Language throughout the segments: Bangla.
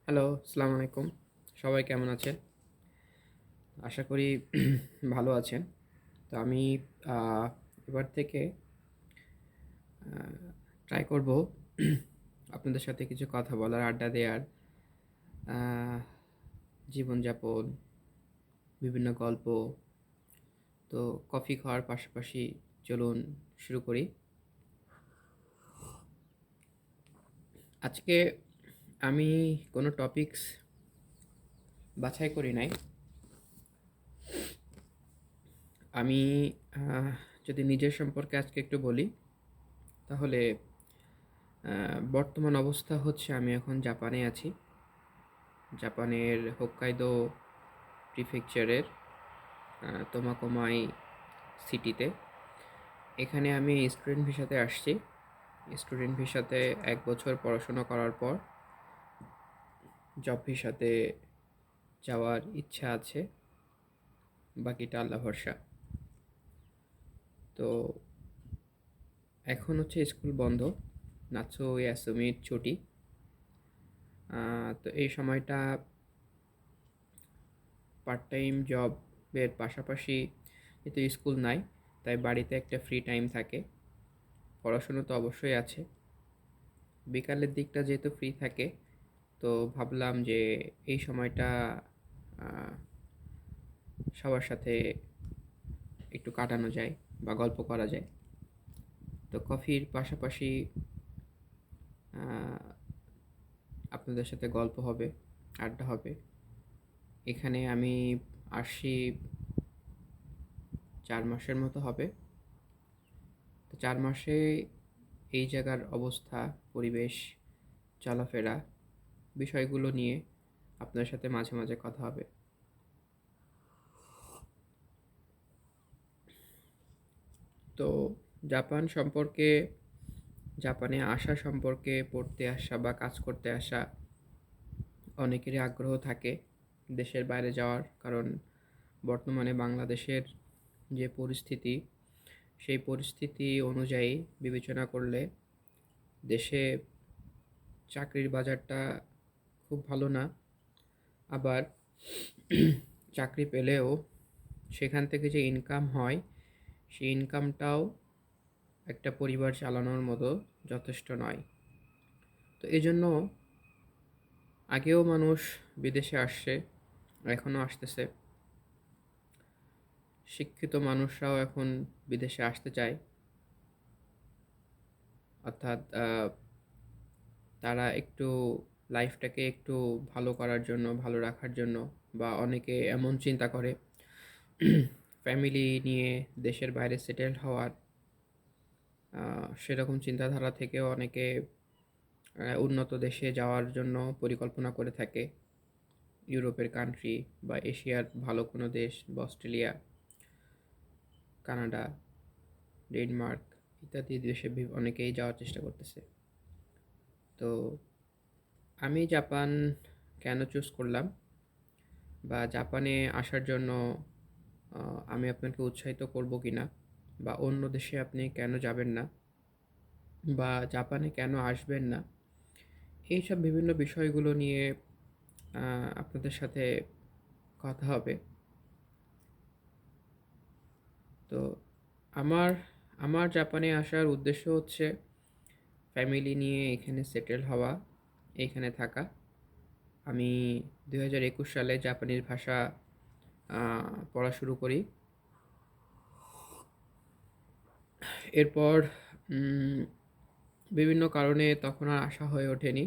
হ্যালো, আসসালামু আলাইকুম। সবাই কেমন আছেন? আশা করি ভালো আছেন। তো আমি আ এবার থেকে আ ট্রাই করব আপনাদের সাথে কিছু কথা বলার, আড্ডা দেওয়ার, আ জীবনযাপন, বিভিন্ন গল্প। তো কফি খাওয়ার পাশাপাশি চলুন শুরু করি। আজকে আমি কোনো টপিকস বাছাই করি নাই। আমি আহ যদি নিজের সম্পর্কে আজকে একটু বলি, তাহলে বর্তমান অবস্থা হচ্ছে আমি এখন জাপানে আছি। জাপানের হোক্কাইদো প্রিফেকচারের তোমাকোমাই সিটিতে। এখানে আমি স্টুডেন্ট ভিসাতে আসছি। স্টুডেন্ট ভিসাতে ১ বছর পড়াশোনা করার পর জব ভিসাতে যাওয়ার ইচ্ছা আছে। বাকিটা আল্লাহ ভরসা। তো এখন হচ্ছে স্কুল বন্ধ। নাৎসু ইয়াসুমির ছুটি। তো এই সময়টা পার্ট টাইম জবের পাশাপাশি যেহেতু স্কুল নাই, তাই বাড়িতে একটা ফ্রি টাইম থাকে। পড়াশুনো তো অবশ্যই আছে। বিকালের দিকটা যেহেতু ফ্রি থাকে, তো ভাবলাম যে এই সময়টা আ সবার সাথে একটু কাটানো যায় বা গল্প করা যায়। তো কফির পাশাপাশি আ আপনাদের সাথে গল্প হবে, আড্ডা হবে। এখানে আমি আসছি ৪ মাসের মতো হবে। তো ৪ মাসে এই জায়গার অবস্থা, পরিবেশ, চলাফেরা, বিষয়গুলো নিয়ে আপনার সাথে মাঝে, মাঝে কথা হবে। তো জাপান সম্পর্কে, জাপানে আসা সম্পর্কে পড়তে আসা বা কাজ করতে আসা অনেকেরই আগ্রহ থাকে দেশের বাইরে যাওয়ার। কারণ বর্তমানে বাংলাদেশের যে পরিস্থিতি, সেই পরিস্থিতি অনুযায়ী বিবেচনা করলে দেশে চাকরির বাজারটা খুব ভালো না। আবার চাকরি পেলেও সেখান থেকে যে ইনকাম হয়, সেই ইনকামটাও একটা পরিবার চালানোর মতো যথেষ্ট নয়। তো এজন্য আগেও মানুষ বিদেশে আসছে, এখনও আসতেছে। শিক্ষিত মানুষরাও এখন বিদেশে আসতে চায়। অর্থাৎ তারা একটু লাইফটাকে একটু ভালো করার জন্য, ভালো রাখার জন্য, বা অনেকে এমন চিন্তা করে ফ্যামিলি নিয়ে দেশের বাইরে সেটেলড হওয়ার। সেরকম চিন্তাধারা থেকেও অনেকে উন্নত দেশে যাওয়ার জন্য পরিকল্পনা করে থাকে। ইউরোপের কান্ট্রি বা এশিয়ার ভালো কোনো দেশ বা অস্ট্রেলিয়া, কানাডা, ডেনমার্ক ইত্যাদি দেশে অনেকেই যাওয়ার চেষ্টা করতেছে। তো আমি জাপান কেন চুজ করলাম বা জাপানে আসার জন্য আমি আপনাকে উৎসাহিত করব কি না, বা অন্য দেশে আপনি কেন যাবেন না, বা জাপানে কেন আসবেন না, এইসব বিভিন্ন বিষয়গুলো নিয়ে আপনাদের সাথে কথা হবে। তো আমার আমার জাপানে আসার উদ্দেশ্য হচ্ছে ফ্যামিলি নিয়ে এখানে সেটেল হওয়া, এইখানে থাকা। আমি ২০২১ সালে জাপানিজ ভাষা পড়া শুরু করি। এরপর বিভিন্ন কারণে তখন আর আসা হয়ে ওঠেনি।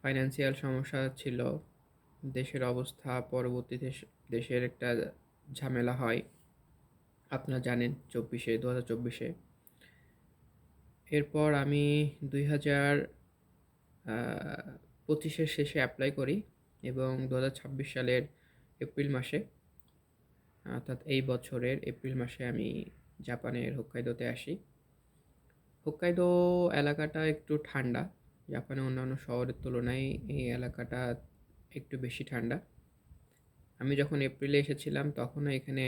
ফাইন্যান্সিয়াল সমস্যা ছিল, দেশের অবস্থা পরবর্তীতে দেশের একটা ঝামেলা হয়, আপনারা জানেন ২০২৪-এ। এরপর আমি ২০২৫-এর শেষে অ্যাপ্লাই করি এবং ২০২৬ সালের এপ্রিল মাসে, অর্থাৎ এই বছরের এপ্রিল মাসে আমি জাপানের হোক্কাইদোতে আসি। হোক্কাইদো এলাকাটা একটু ঠান্ডা। জাপানের অন্যান্য শহরের তুলনায় এই এলাকাটা একটু বেশি ঠান্ডা। আমি যখন এপ্রিলে এসেছিলাম তখনও এখানে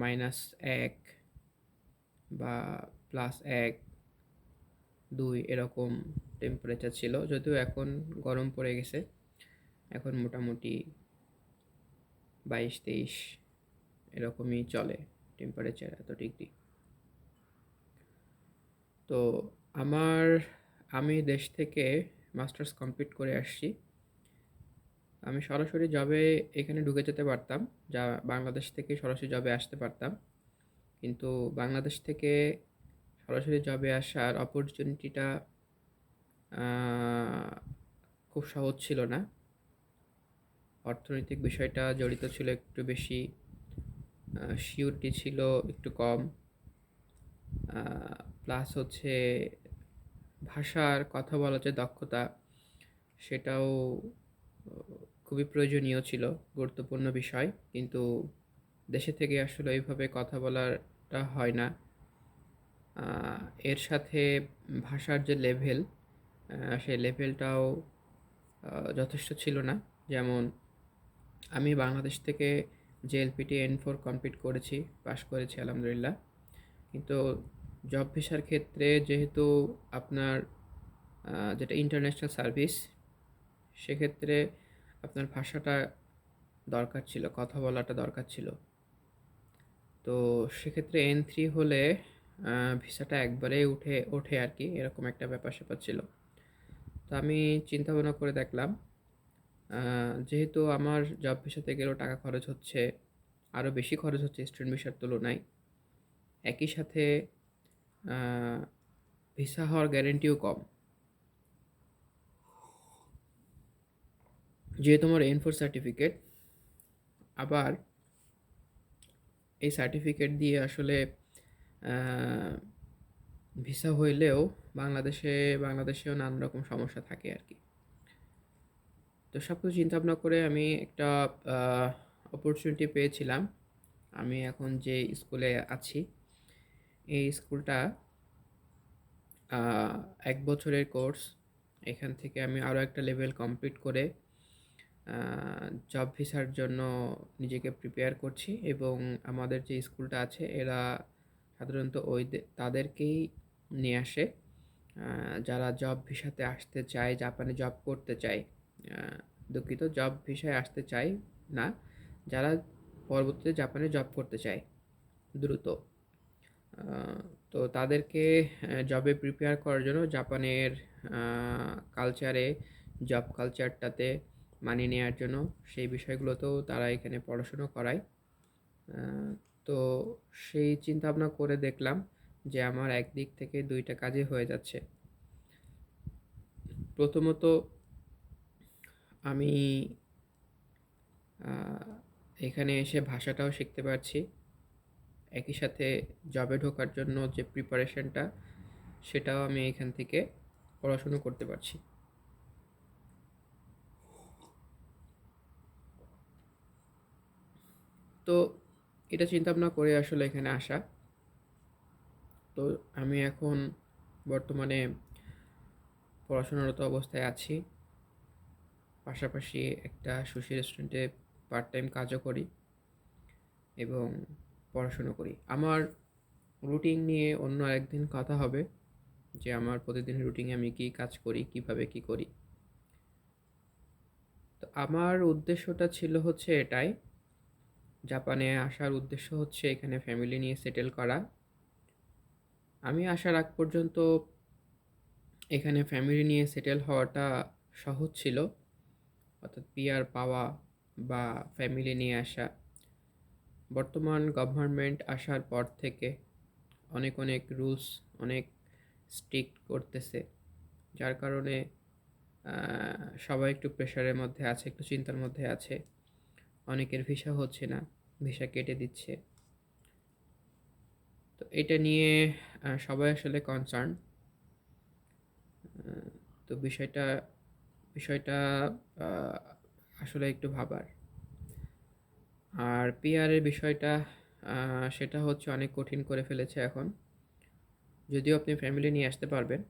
-১ বা +১, ২ এরকম টেম্পারেচার ছিল, যদিও এখন গরম পড়ে গেছে। এখন মোটামুটি 22-23 এরকমই চলে টেম্পারেচার, এত ডিগ্রি। তো আমার আমি দেশ থেকে মাস্টার্স কমপ্লিট করে আসছি। আমি সরাসরি জবে এখানে ঢুকে যেতে পারতাম, যা বাংলাদেশ থেকে সরাসরি জবে আসতে পারতাম, কিন্তু বাংলাদেশ থেকে সরাসরি জবে আসার অপরচুনিটিটা খুব সহজ ছিল না। অর্থনৈতিক বিষয়টা জড়িত ছিল একটু বেশি, সিউরিটি ছিল একটু কম, প্লাস হচ্ছে ভাষার কথা বলার যে দক্ষতা, সেটাও খুবই প্রয়োজনীয় ছিল, গুরুত্বপূর্ণ বিষয়। কিন্তু দেশে থেকে আসলে এইভাবে কথা বলাটা হয় না। এর সাথে ভাষার যে লেভেল, সেই লেভেলটাও যথেষ্ট ছিল না। যেমন আমি বাংলাদেশ থেকে JLPT N4 কমপ্লিট করেছি, পাশ করেছি আলহামদুলিল্লাহ, কিন্তু জব ভিসার ক্ষেত্রে যেহেতু আপনার যেটা ইন্টারন্যাশনাল সার্ভিস, সেক্ষেত্রে আপনার ভাষাটা দরকার ছিল, কথা বলাটা দরকার ছিল। তো সেক্ষেত্রে N3 হলে ভিসাটা একবারেই ওঠে আর কি, এরকম একটা ব্যাপার স্যাপার ছিল। তো আমি চিন্তা ভাবনা করে দেখলাম, যেহেতু আমার জব ভিসাতে গেলেও টাকা খরচ হচ্ছে, আরও বেশি খরচ হচ্ছে স্টুডেন্ট ভিসার তুলনায়, একই সাথে ভিসা হওয়ার গ্যারেন্টিও কম। যেহেতু আমার N4 সার্টিফিকেট, আবার এই সার্টিফিকেট দিয়ে আসলে ভিসা হইলেও বাংলাদেশেও নানান রকম সমস্যা থাকে আর কি। তো সব কিছু চিন্তা ভাবনা করে আমি একটা অপরচুনিটি পেয়েছিলাম। আমি এখন যে স্কুলে আছি, এই স্কুলটা 1 বছরের কোর্স। এখান থেকে আমি আরও একটা লেভেল কমপ্লিট করে জব ভিসার জন্য নিজেকে প্রিপেয়ার করছি। এবং আমাদের যে স্কুলটা আছে, এরা সাধারণত তাদেরকেই নিয়ে আসে যারা জব ভিসাতে আসতে চায়, জাপানে জব করতে চায়। দুঃখিত, জব ভিসায় আসতে চায় না, যারা পরবর্তীতে জাপানে জব করতে চায় দ্রুত। তো তাদেরকে জবে প্রিপেয়ার করার জন্য জাপানের কালচারে, জব কালচারটাতে মানিয়ে নেওয়ার জন্য সেই বিষয়গুলোতেও তারা এখানে পড়াশুনো করায়। তো সেই চিন্তা ভাবনা করে দেখলাম যে আমার একদিক থেকে দুইটা কাজই হয়ে যাচ্ছে। প্রথমত আমি এখানে এসে ভাষাটাও শিখতে পারছি, একই সাথে জবে ঢোকার জন্য যে প্রিপারেশনটা, সেটাও আমি এখান থেকে পড়াশুনো করতে পারছি। তো এটা চিন্তা ভাবনা করে আসলে এখানে আসা। তো আমি এখন বর্তমানে পড়াশোনারত অবস্থায় আছি, পাশাপাশি একটা সুশি রেস্টুরেন্টে পার্ট টাইম কাজও করি এবং পড়াশুনো করি। আমার রুটিন নিয়ে অন্য একদিন কথা হবে, যে আমার প্রতিদিন রুটিনে আমি কী কাজ করি, কিভাবে কি করি। তো আমার উদ্দেশ্যটা ছিল হচ্ছে এটাই, জাপানে আসার উদ্দেশ্য হচ্ছে এখানে ফ্যামিলি নিয়ে সেটেল করা। আমি আসার আগ পর্যন্ত এখানে ফ্যামিলি নিয়ে সেটেল হওয়াটা সহজ ছিল, অর্থাৎ পিআর পাওয়া বা ফ্যামিলি নিয়ে আসা। বর্তমান গভর্নমেন্ট আসার পর থেকে অনেক রুলস অনেক স্ট্রিক্ট করতেছে, যার কারণে সবাই একটু প্রেশারের মধ্যে আছে, একটু চিন্তার মধ্যে আছে। অনেকের ভিসা হচ্ছে না, ভিসা কেটে দিচ্ছে। তো এটা নিয়ে সবাই আসলে কনসার্ন। তো বিষয়টা আসলে একটু ভাবার। আর পিআরের বিষয়টা, সেটা হচ্ছে অনেক কঠিন করে ফেলেছে এখন। যদিও আপনি ফ্যামিলি নিয়ে আসতে পারবেন,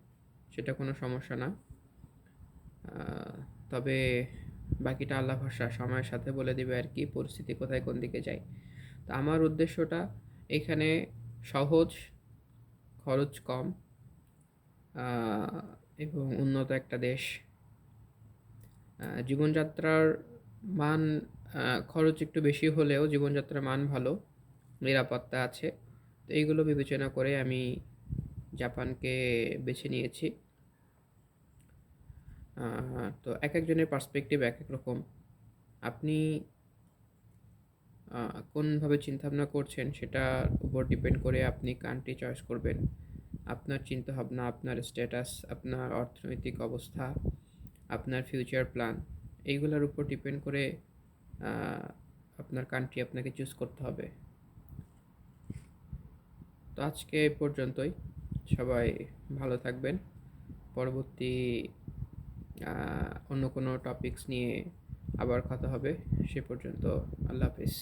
সেটা কোনো সমস্যা না, তবে বাকিটা আল্লাহ ভরসা, সময়ের সাথে বলে দিবে আর কি পরিস্থিতি কোথায় কোন দিকে যায়। তো আমার উদ্দেশ্যটা এখানে সহজ, খরচ কম, এবং উন্নত একটা দেশ। জীবনযাত্রার মান, খরচ একটু বেশি হলেও জীবনযাত্রার মান ভালো, নিরাপত্তা আছে। তো এইগুলো বিবেচনা করে আমি জাপানকে বেছে নিয়েছি। তো একেকজনের পার্সপেক্টিভ একেক রকম। আপনি কোনভাবে চিন্তাভাবনা করছেন সেটার উপর ডিপেন্ড করে আপনি কান্ট্রি চয়েস করবেন। আপনার চিন্তাভাবনা, আপনার স্ট্যাটাস, আপনার অর্থনৈতিক অবস্থা, আপনার ফিউচার প্ল্যান, এইগুলোর উপর ডিপেন্ড করে আ আপনার কান্ট্রি আপনাকে চুজ করতে হবে। তো আজকে এ পর্যন্তই। সবাই ভালো থাকবেন। পরবর্তী অন্য কোনো টপিকস নিয়ে আবার কথা হবে। সে পর্যন্ত আল্লাহ হাফেজ।